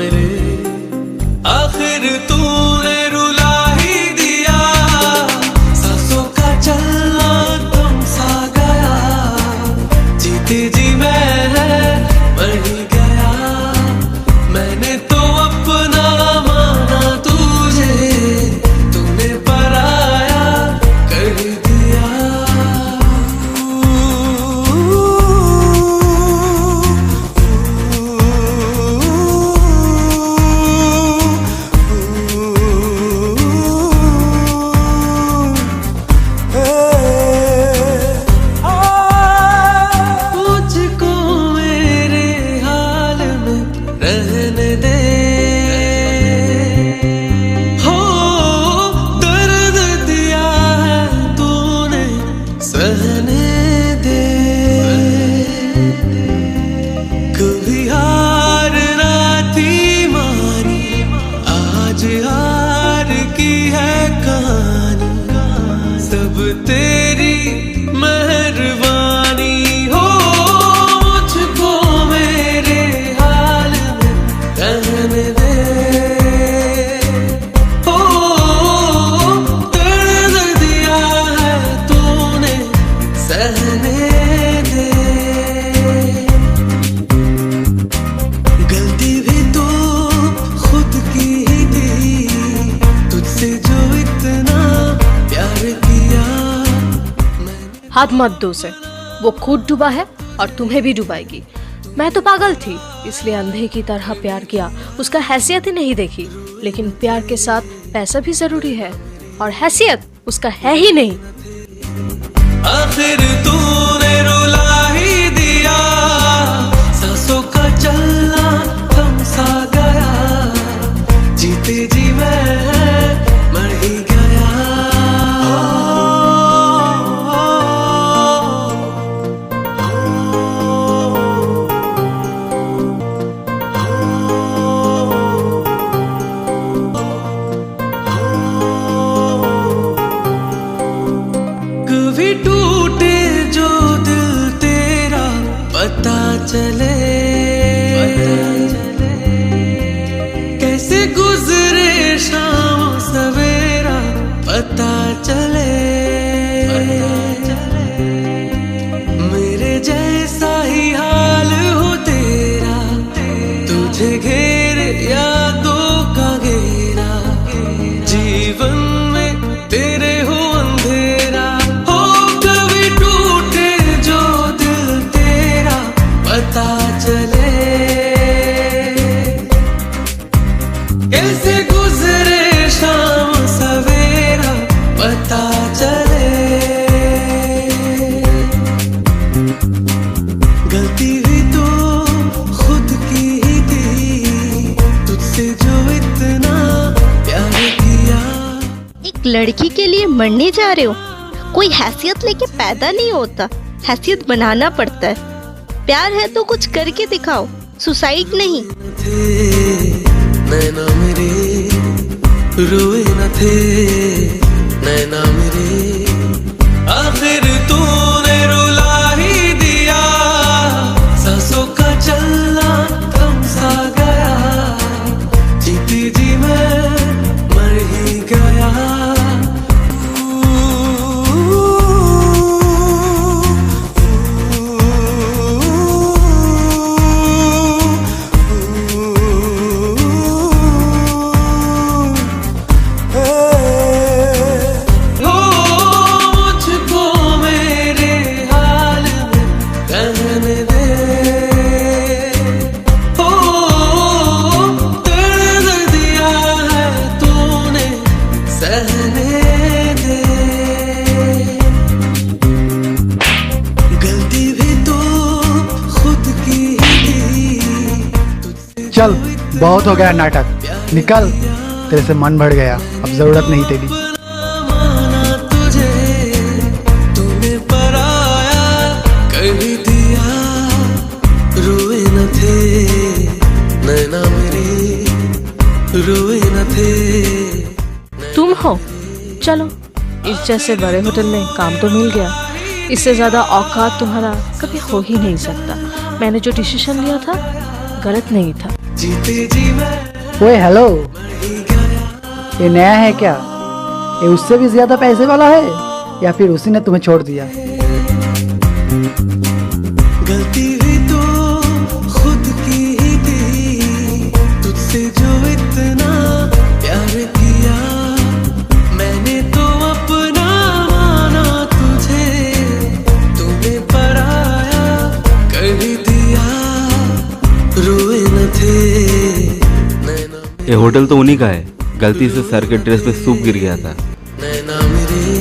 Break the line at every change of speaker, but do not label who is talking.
मेरे, आखिर तूने रुला ही दिया। सांसों का चलना थम सा गया, जीते जी मैं मर ही गया। मैंने तो अपना माना तुझे, तूने पराया कर दिया। मुझको मेरे हाल में रहने दे, हो दर्द दिया है तूने सहने दे। कभी हार ना थी मानी, आज हार की है कहानी। सब तेरी मेहरबानी, हो मुझको मेरे हाल में रहने दे, हो दर्द दिया है तूने सहने दे। गलती भी तो खुद की ही थी, तुझसे जो इतना प्यार किया।
हाथ मत दो उसे, वो खुद डूबा है और तुम्हें भी डुबाएगी। मैं तो पागल थी, इसलिए अंधे की तरह प्यार किया, उसका हैसियत ही नहीं देखी। लेकिन प्यार के साथ पैसा भी जरूरी है, और हैसियत उसका है ही नहीं।
आखिर तूने रुला ही दिया, सांसों का चलना थम सा गया, जीते जी मैं मर ही गया। कभी टूटे जो दिल तेरा पता चले, कैसे गुजरे शाम सवेरा पता चले। मेरे जैसा ही हाल हो तेरा, तुझे घेरे यादों का घेरा। जीवन में तेरे हो अंधेरा, हो कभी टूटे जो दिल तेरा पता चले। कैसे गुजरे शाम सवेरा पता चले। गलती भी तो खुद की ही थी, तुझसे जो इतना प्यार किया।
एक लड़की के लिए मरने जा रहे हो? कोई हैसियत लेके पैदा नहीं होता, हैसियत बनाना पड़ता है। प्यार है तो कुछ करके दिखाओ, सुसाइड नहीं।
नैना मेरे रोए न थे, नैना मेरे, आखिर तूने रुला ही दिया। सांसों का चलना थम सा गया, जीते जी मैं मर ही गया।
चल बहुत हो गया नाटक, निकल, तेरे से मन भर गया, अब जरूरत नहीं तेरी।
तूने पराया कर दिया, रोए न थे नैना मेरे, रोए न थे।
तुम हो, चलो इस जैसे बड़े होटल में काम तो मिल गया। इससे ज्यादा औकात तुम्हारा कभी हो ही नहीं सकता। मैंने जो डिसीजन लिया था गलत नहीं था।
जीते जी मैं
ओए हेलो,
मर ही गया।
ये नया है क्या? ये उससे भी ज्यादा पैसे वाला है या फिर उसी ने तुम्हें छोड़ दिया?
गलती हुई तो खुद की ही थी, तुझसे जो इतना प्यार किया मैंने तो अपना माना तुझे, तूने पराया कर ही दिया, रोए न थे नैना।
ये होटल तो उन्हीं का है, गलती से सर के ड्रेस पे सूप गिर गया था।
नैना मेरे